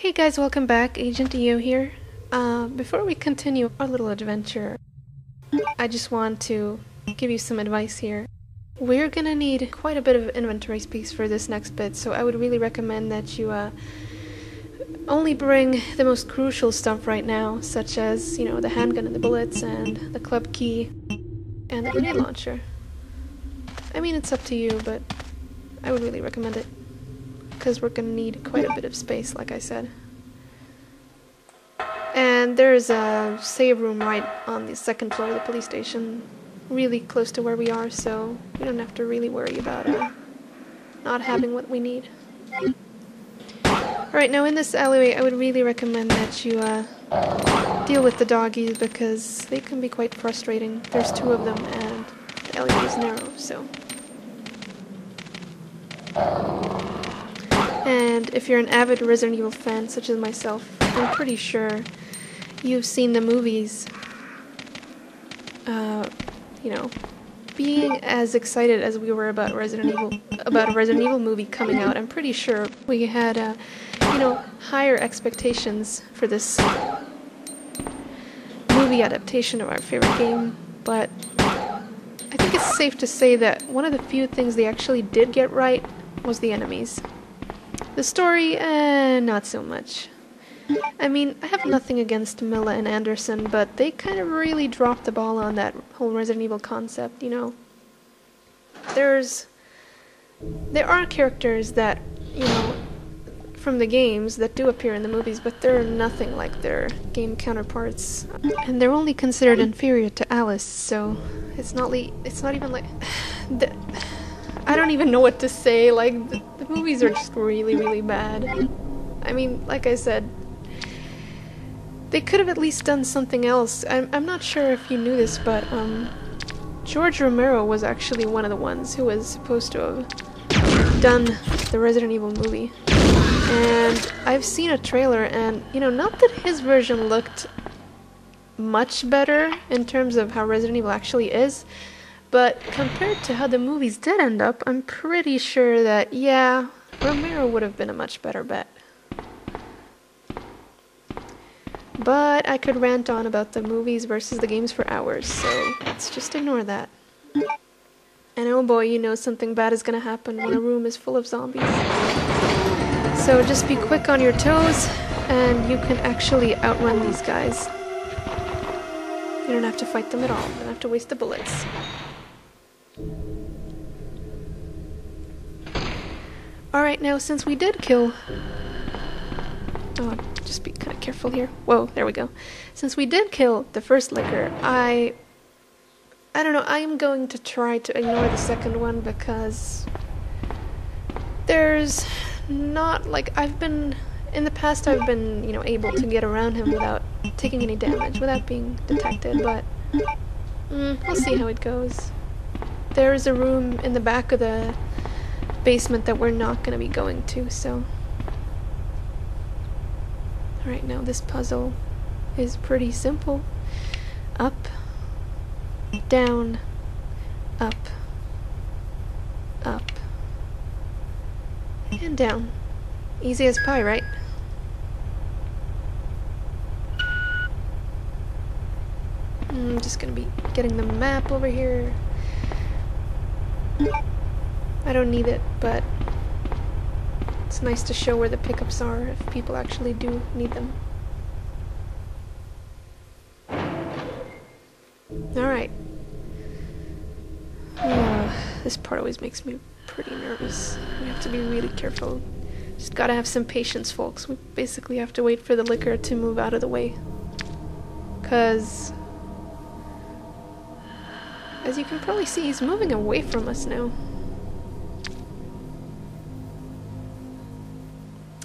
Hey guys, welcome back. Agent EO here. Before we continue our little adventure, I just want to give you some advice here. We're gonna need quite a bit of inventory space for this next bit, so I would really recommend that you only bring the most crucial stuff right now, such as, the handgun and the bullets, and the club key, and the grenade launcher. I mean, it's up to you, but I would really recommend it, because we're gonna need quite a bit of space, like I said. And there's a save room right on the second floor of the police station, really close to where we are, so we don't have to really worry about not having what we need. Alright, now in this alleyway, I would really recommend that you deal with the doggies, because they can be quite frustrating. There's two of them, and the alleyway is narrow, so... And if you're an avid Resident Evil fan, such as myself, I'm pretty sure you've seen the movies. Being as excited as we were about a Resident Evil movie coming out, I'm pretty sure we had, higher expectations for this movie adaptation of our favorite game, but I think it's safe to say that one of the few things they actually did get right was the enemies. The story, not so much. I mean, I have nothing against Milla and Anderson, but they kind of really dropped the ball on that whole Resident Evil concept, There are characters that, from the games that do appear in the movies, but they're nothing like their game counterparts. And they're only considered inferior to Alice, so it's not even like... I don't even know what to say, like, the movies are just really, really bad. I mean, like I said, they could have at least done something else. I'm not sure if you knew this, but George Romero was actually one of the ones who was supposed to have done the Resident Evil movie. And I've seen a trailer, and, not that his version looked much better in terms of how Resident Evil actually is, but compared to how the movies did end up, I'm pretty sure that, yeah, Romero would have been a much better bet. But I could rant on about the movies versus the games for hours, so let's just ignore that. And oh boy, something bad is gonna happen when a room is full of zombies. So just be quick on your toes, and you can actually outrun these guys. You don't have to fight them at all. You don't have to waste the bullets. Alright, now since we did kill... Oh, just be kind of careful here. Whoa, there we go. Since we did kill the first licker, I don't know, I am going to try to ignore the second one, because there's not, like, in the past I've been, able to get around him without taking any damage, without being detected, but we'll see how it goes. There is a room in the back of the basement that we're not going to be going to, so... Alright, now this puzzle is pretty simple. Up, down, up, up, and down. Easy as pie, right? I'm just gonna be getting the map over here. I don't need it, but it's nice to show where the pickups are if people actually do need them. Alright. This part always makes me pretty nervous. We have to be really careful. Just gotta have some patience, folks. We basically have to wait for the liquor to move out of the way. 'Cause... as you can probably see, he's moving away from us now.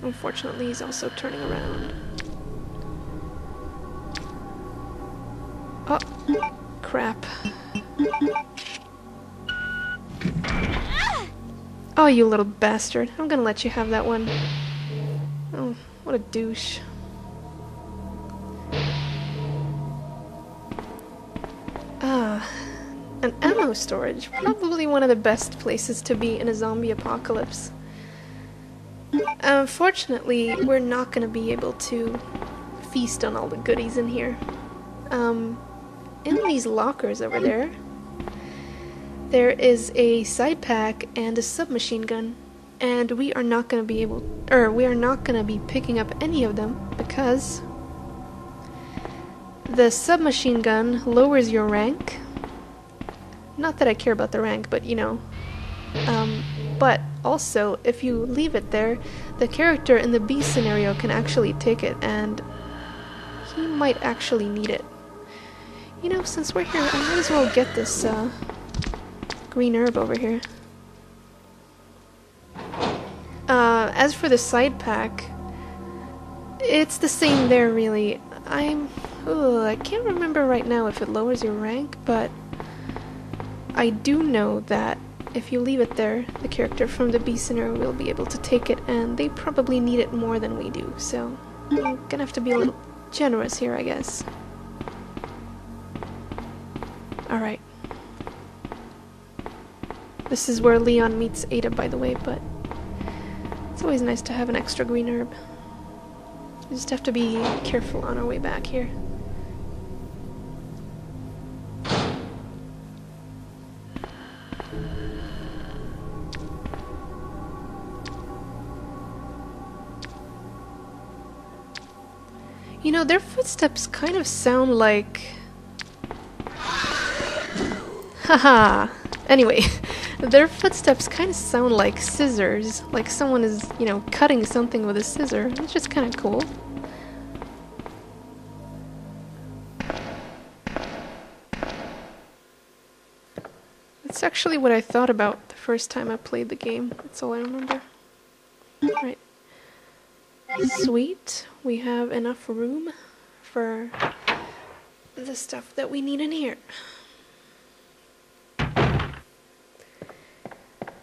Unfortunately, he's also turning around. Oh, crap. Oh, you little bastard. I'm gonna let you have that one. Oh, what a douche. An ammo storage. Probably one of the best places to be in a zombie apocalypse. Unfortunately, we're not gonna be able to feast on all the goodies in here. In these lockers over there, there is a side pack and a submachine gun, and we are not gonna be picking up any of them because the submachine gun lowers your rank. Not that I care about the rank, but you know. But also, if you leave it there, the character in the B scenario can actually take it, and he might actually need it. You know, since we're here, I might as well get this green herb over here. As for the side pack, it's the same there, really. I can't remember right now if it lowers your rank, but I do know that if you leave it there, the character from the B scenario will be able to take it, and they probably need it more than we do, so I'm gonna have to be a little generous here, I guess. Alright. This is where Leon meets Ada, by the way, but it's always nice to have an extra green herb. We just have to be careful on our way back here. You know, their footsteps kind of sound like... Haha! Anyway, their footsteps kind of sound like scissors. Like someone is, you know, cutting something with a scissor. It's just kind of cool. That's actually what I thought about the first time I played the game. That's all I remember. Right. Sweet. We have enough room for the stuff that we need in here.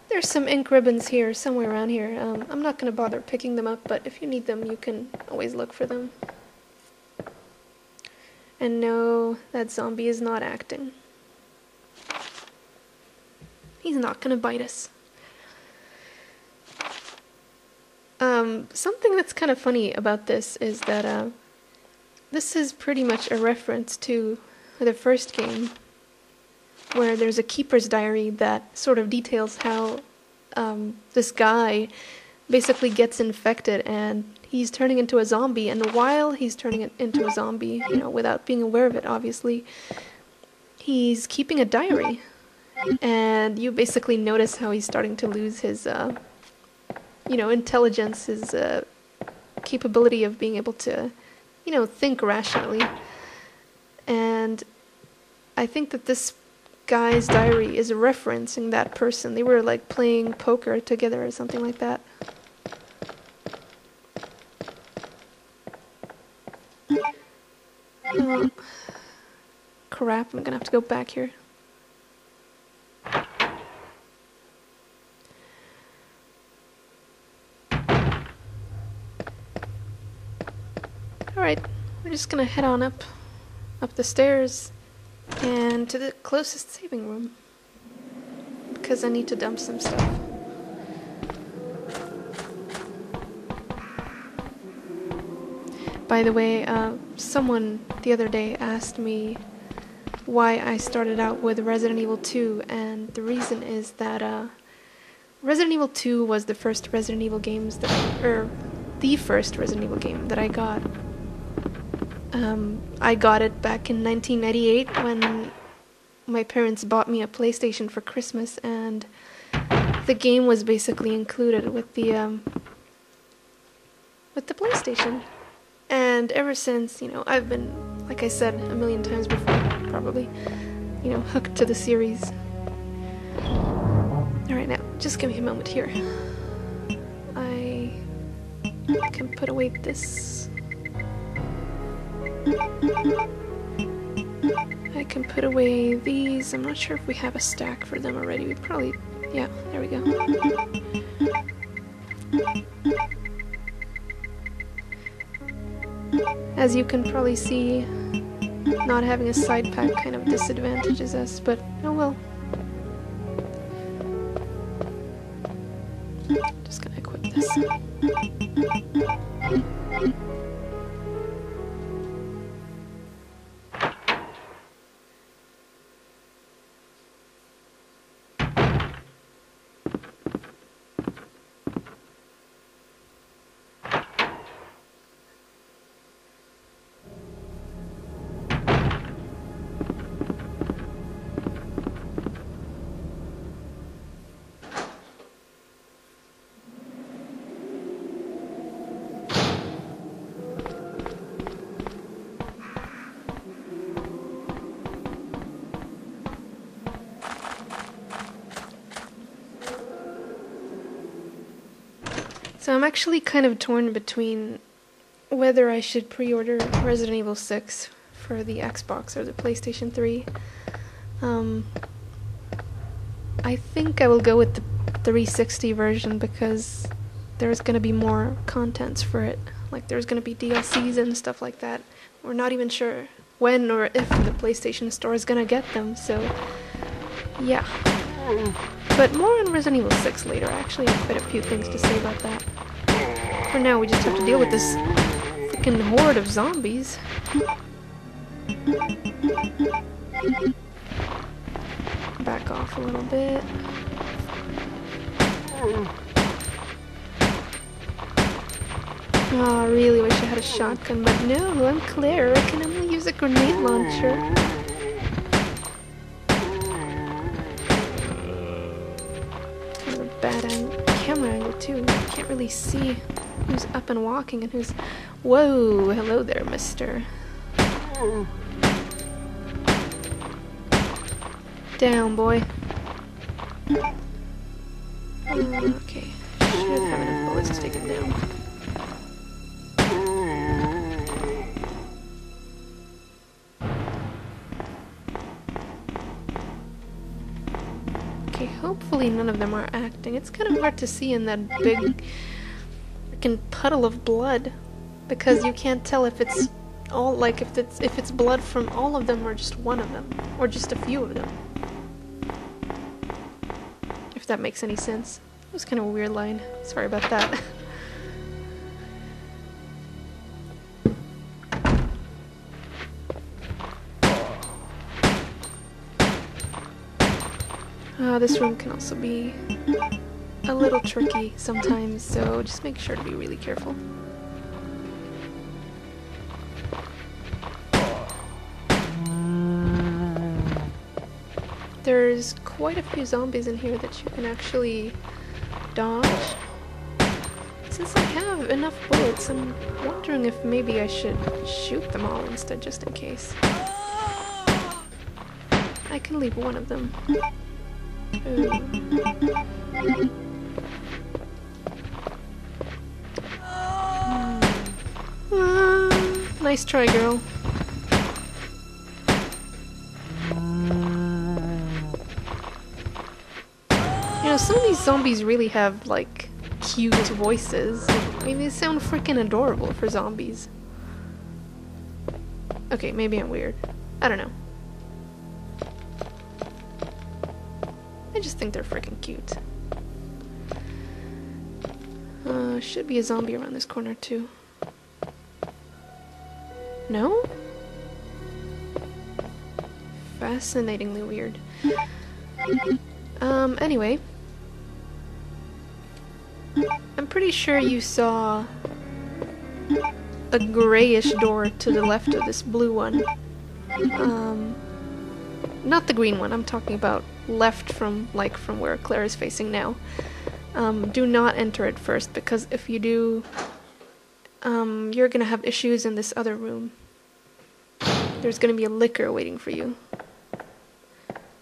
There's some ink ribbons here, somewhere around here. I'm not going to bother picking them up, but if you need them, you can always look for them. And no, that zombie is not acting. He's not going to bite us. Something that's kind of funny about this is that this is pretty much a reference to the first game, where there's a keeper's diary that sort of details how this guy basically gets infected and he's turning into a zombie, and while he's turning it into a zombie, you know, without being aware of it, obviously, he's keeping a diary. And you basically notice how he's starting to lose his, you know, intelligence, his capability of being able to, you know, think rationally. And I think that this guy's diary is referencing that person. They were like playing poker together or something like that. Oh, crap, I'm gonna have to go back here. Alright, we're just gonna head on up the stairs and to the closest saving room, because I need to dump some stuff. By the way, someone the other day asked me why I started out with Resident Evil 2, and the reason is that Resident Evil 2 was the first Resident Evil games that the first Resident Evil game that I got. I got it back in 1998 when my parents bought me a PlayStation for Christmas, and the game was basically included with the PlayStation. And ever since, you know, I've been, like I said a million times before, probably, you know, hooked to the series. Alright, now, just give me a moment here. I can put away this. I can put away these. I'm not sure if we have a stack for them already. We probably... yeah, there we go. As you can probably see, not having a side pack kind of disadvantages us, but oh well. Just gonna equip this. So I'm actually kind of torn between whether I should pre-order Resident Evil 6 for the Xbox or the PlayStation 3. I think I will go with the 360 version because there's going to be more contents for it. Like there's going to be DLCs and stuff like that. We're not even sure when or if the PlayStation Store is going to get them, so yeah. But more on Resident Evil 6 later. I actually have quite a few things to say about that. For now, we just have to deal with this freaking horde of zombies. Back off a little bit. Oh, I really wish I had a shotgun, but no, I'm Claire. I can only use a grenade launcher. Kind of a bad camera angle, too. I can't really see who's up and walking and who's... Whoa, hello there, mister. Down, boy. Okay. Should have enough bullets to take him down. Okay, hopefully none of them are acting. It's kind of hard to see in that big freaking puddle of blood because you can't tell if it's all like if it's blood from all of them or just one of them or just a few of them. If that makes any sense. It was kind of a weird line. Sorry about that. This room can also be a little tricky sometimes, so just make sure to be really careful. There's quite a few zombies in here that you can actually dodge. Since I have enough bullets, I'm wondering if maybe I should shoot them all instead, just in case. I can leave one of them. Ooh. Nice try, girl. You know, some of these zombies really have, like, cute voices. I mean, they sound freaking adorable for zombies. Okay, maybe I'm weird. I don't know. I just think they're freaking cute. Should be a zombie around this corner, too. No? Fascinatingly weird. Anyway. I'm pretty sure you saw a grayish door to the left of this blue one. Not the green one, I'm talking about left from where Claire is facing now. Do not enter it first, because if you do, you're gonna have issues in this other room. There's gonna be a licker waiting for you.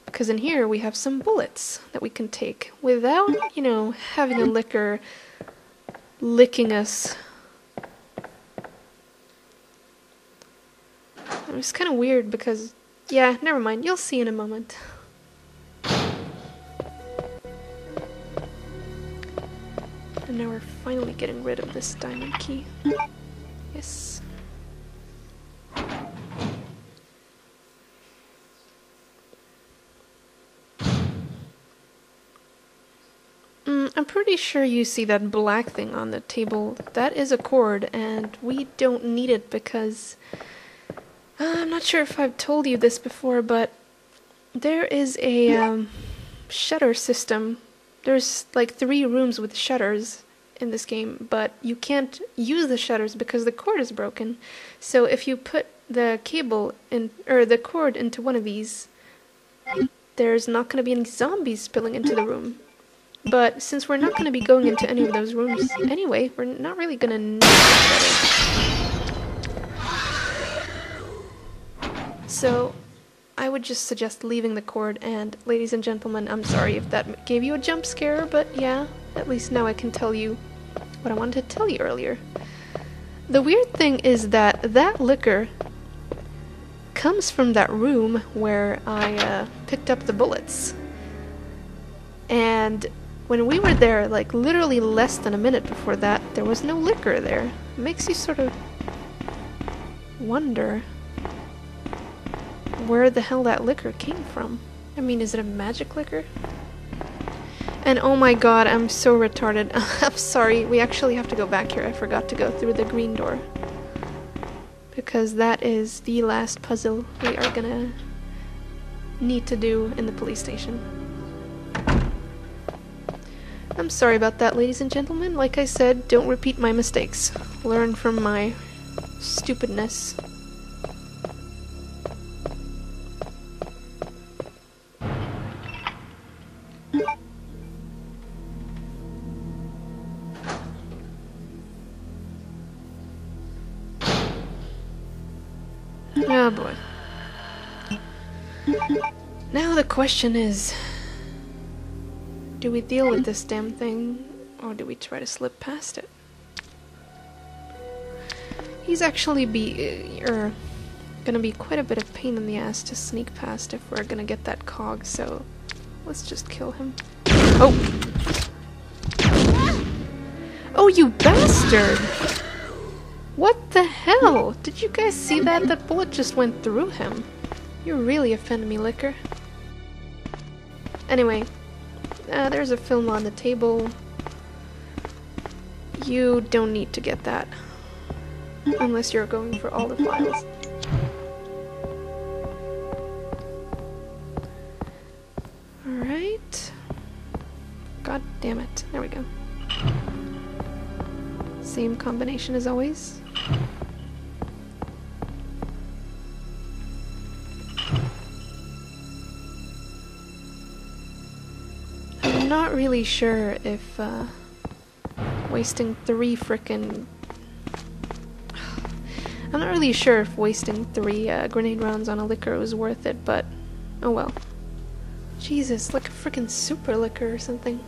Because in here we have some bullets that we can take without, you know, having a licker licking us. It's kind of weird because, yeah, never mind, you'll see in a moment. And now we're finally getting rid of this diamond key. Yes. I'm pretty sure you see that black thing on the table. That is a cord, and we don't need it because... I'm not sure if I've told you this before, but there is a shutter system. There's like 3 rooms with shutters in this game, but you can't use the shutters because the cord is broken. So if you put the cable in, or the cord into one of these, there's not going to be any zombies spilling into the room. But since we're not going to be going into any of those rooms anyway, we're not really going to need the shutters. So I would just suggest leaving the cord, and ladies and gentlemen, I'm sorry if that gave you a jump scare, but yeah, at least now I can tell you what I wanted to tell you earlier. The weird thing is that that liquor comes from that room where I picked up the bullets. And when we were there, like literally less than a minute before that, there was no liquor there. It makes you sort of wonder where the hell that liquor came from. I mean, is it a magic liquor? And oh my god, I'm so retarded. I'm sorry, we actually have to go back here. I forgot to go through the green door. Because that is the last puzzle we are gonna need to do in the police station. I'm sorry about that, ladies and gentlemen. Like I said, don't repeat my mistakes. Learn from my stupidness. Oh boy. Now the question is, do we deal with this damn thing, or do we try to slip past it? He's actually gonna be quite a bit of pain in the ass to sneak past if we're gonna get that cog, so let's just kill him. Oh! Oh, you bastard! What the hell? Did you guys see that? That bullet just went through him. You really offend me, Liquor. Anyway, there's a film on the table. You don't need to get that. Unless you're going for all the files. Alright. God damn it. There we go. Same combination as always. I'm not really sure if wasting 3 frickin'... I'm not really sure if wasting 3 grenade rounds on a liquor was worth it, but oh well. Jesus, like a frickin' super liquor or something.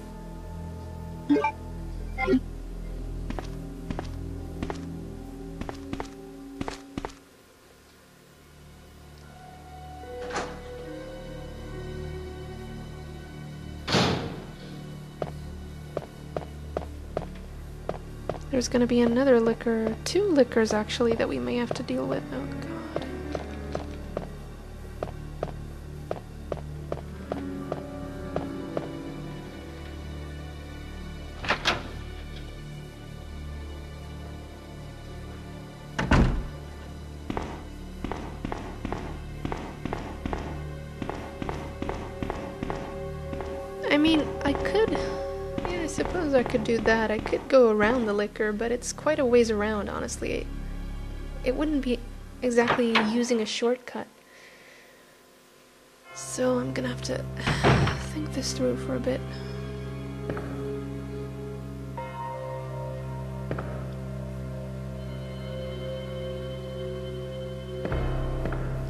There's gonna be another liquor, 2 liquors actually, that we may have to deal with. Oh god. I mean, I could... I suppose I could do that. I could go around the liquor, but it's quite a ways around, honestly. It wouldn't be exactly using a shortcut. So I'm gonna have to think this through for a bit.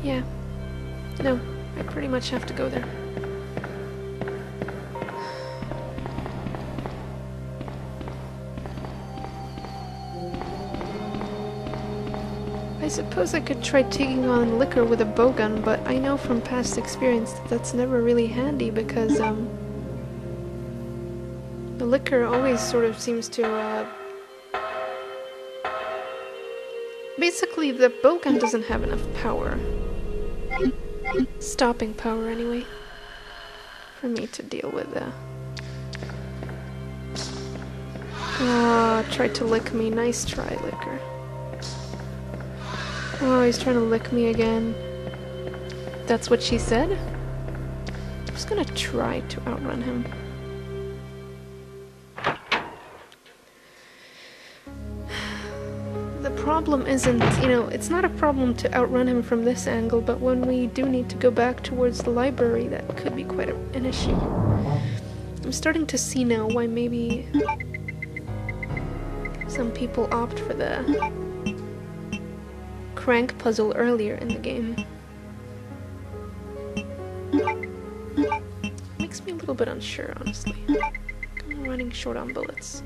Yeah. No, I pretty much have to go there. I suppose I could try taking on liquor with a bowgun, but I know from past experience that that's never really handy because, the liquor always sort of seems to, basically the bowgun doesn't have enough power. Stopping power, anyway, for me to deal with, Oh, tried to lick me. Nice try, licker. Oh, he's trying to lick me again. That's what she said? I'm just gonna try to outrun him. The problem isn't, it's not a problem to outrun him from this angle, but when we do need to go back towards the library, that could be quite an issue. I'm starting to see now why maybe some people opt for the crank puzzle earlier in the game. Makes me a little bit unsure, honestly. I'm running short on bullets.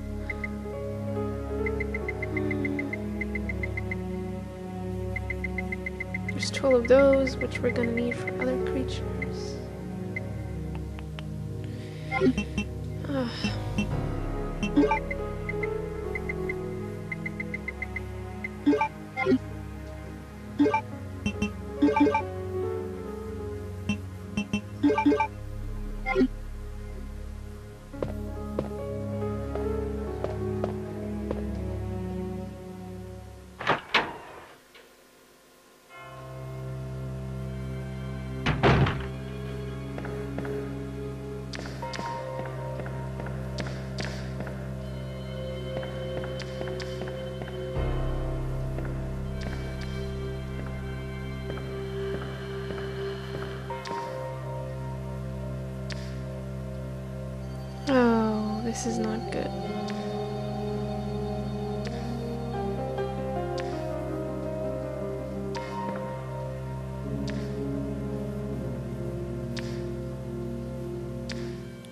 There's 12 of those, which we're gonna need for other creatures. Oh, this is not good.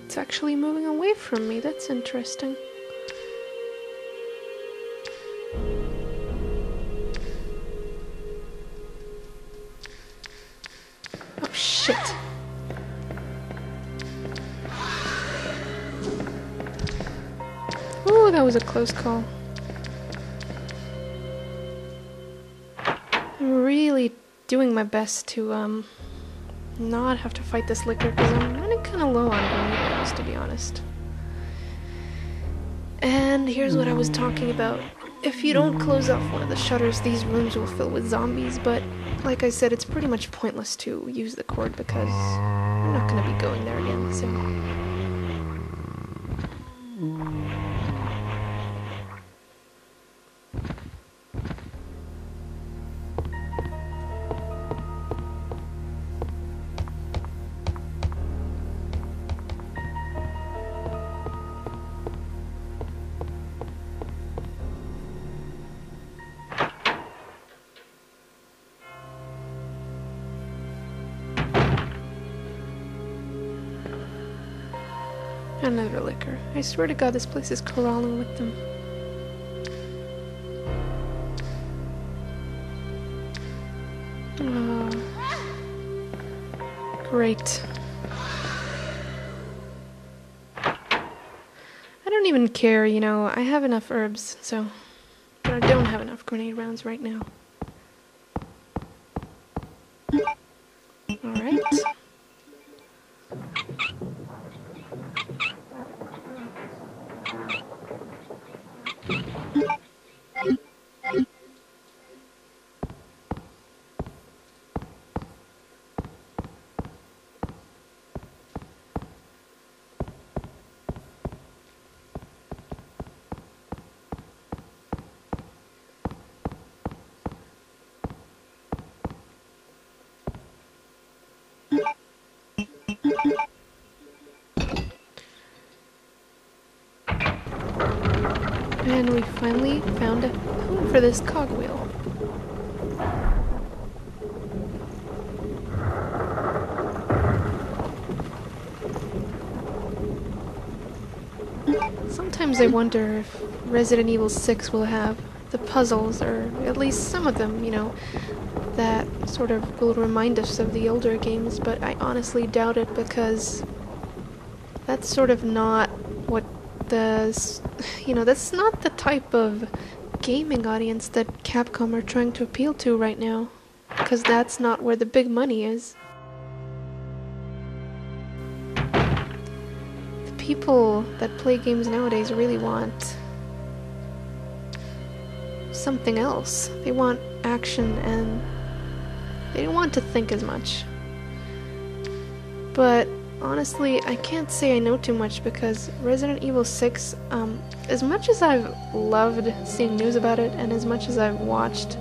It's actually moving away from me. That's interesting. Oh, shit. Ooh, that was a close call. I'm really doing my best to, not have to fight this licker, because I'm running kind of low on grenade rounds, to be honest. And here's what I was talking about. If you don't close off one of the shutters, these rooms will fill with zombies, but like I said, it's pretty much pointless to use the cord because I'm not going to be going there again, so... Another licker. I swear to God, this place is crawling with them. Great. I don't even care, I have enough herbs, so... But I don't have enough grenade rounds right now. Alright. And we finally found a home for this cogwheel. Sometimes I wonder if Resident Evil 6 will have the puzzles, or at least some of them, that sort of will remind us of the older games, but I honestly doubt it because that's sort of not what that's not the type of gaming audience that Capcom are trying to appeal to right now, because that's not where the big money is. The people that play games nowadays really want something else. They want action and they don't want to think as much. But honestly, I can't say I know too much because Resident Evil 6, as much as I've loved seeing news about it and as much as I've watched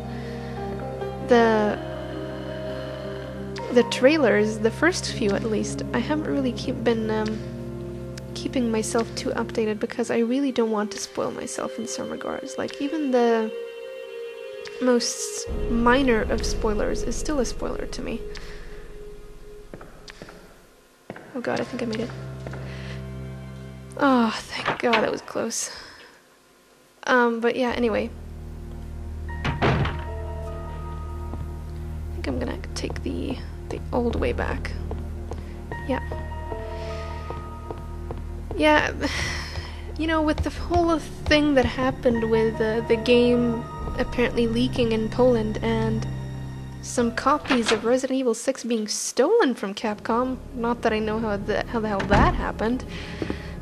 the trailers, the first few at least, I haven't really been keeping myself too updated because I really don't want to spoil myself in some regards. Like, even the most minor of spoilers is still a spoiler to me. Oh god, I think I made it. Oh, thank god, that was close. But yeah, anyway. I think I'm gonna take the old way back. Yeah. Yeah, you know, with the whole thing that happened with the game apparently leaking in Poland and some copies of Resident Evil 6 being stolen from Capcom, not that I know how the hell that happened,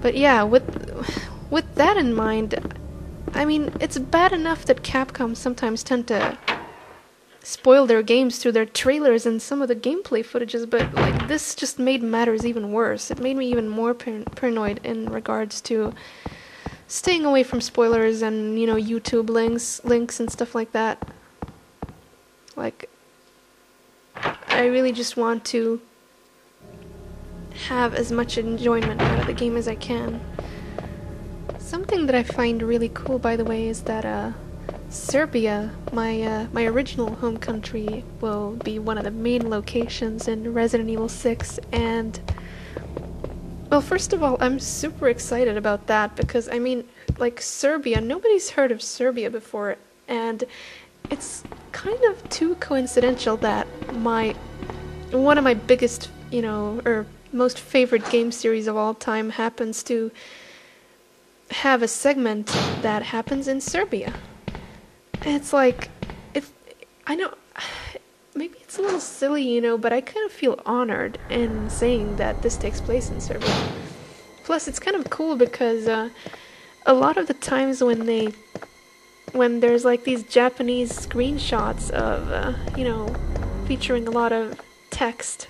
but yeah, with that in mind, I mean, it's bad enough that Capcom sometimes tend to spoil their games through their trailers and some of the gameplay footages, but like this just made matters even worse. It made me even more paranoid in regards to staying away from spoilers and, you know, YouTube links and stuff like that. Like, I really just want to have as much enjoyment out of the game as I can. Something that I find really cool, by the way, is that Serbia, my original home country, will be one of the main locations in Resident Evil 6, and well, first of all, I'm super excited about that because, I mean, like, Serbia, nobody's heard of Serbia before, and it's kind of too coincidental that one of my biggest, you know, or most favorite game series of all time happens to have a segment that happens in Serbia. It's like, I know, maybe it's a little silly, you know, but I kind of feel honored in saying that this takes place in Serbia. Plus, it's kind of cool because a lot of the times when there's like these Japanese screenshots of, you know, featuring a lot of text,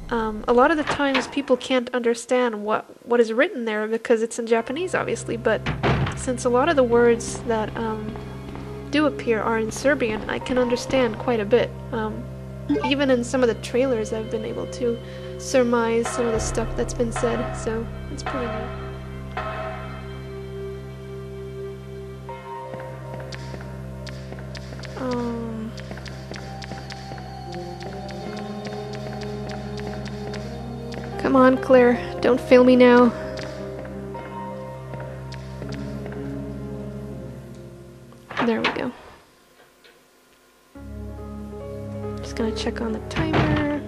a lot of the times people can't understand what is written there because it's in Japanese, obviously, but since a lot of the words that do appear are in Serbian, I can understand quite a bit. Even in some of the trailers, I've been able to surmise some of the stuff that's been said, so it's pretty neat. Come on, Claire, don't fail me now. There we go. Just gonna check on the timer.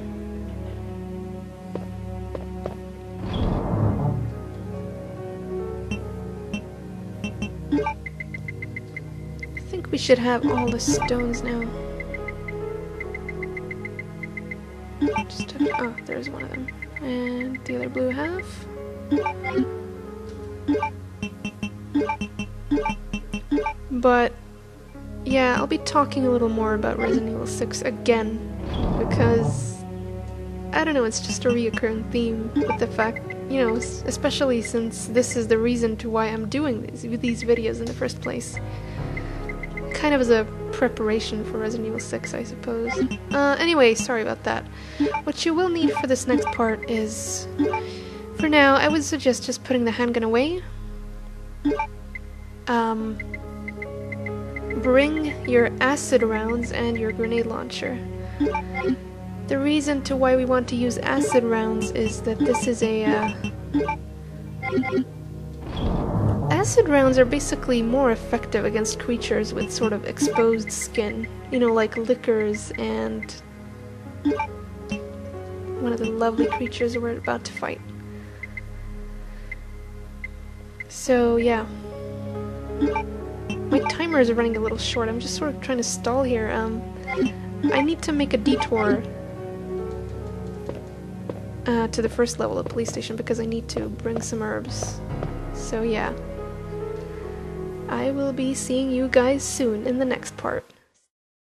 I think we should have all the stones now. Oh, there's one of them. And the other blue half. But yeah, I'll be talking a little more about Resident Evil 6 again, because I don't know, it's just a reoccurring theme with the fact, you know, especially since this is the reason to why I'm doing these videos in the first place. Kind of as a preparation for Resident Evil 6, I suppose. Anyway, sorry about that. What you will need for this next part is, for now, I would suggest just putting the handgun away. Bring your acid rounds and your grenade launcher. The reason to why we want to use acid rounds is that this is a, acid rounds are basically more effective against creatures with sort of exposed skin. You know, like lickers and one of the lovely creatures we're about to fight. So, yeah. My timer is running a little short. I'm just sort of trying to stall here. I need to make a detour to the first level of the police station because I need to bring some herbs. So, yeah. I will be seeing you guys soon in the next part.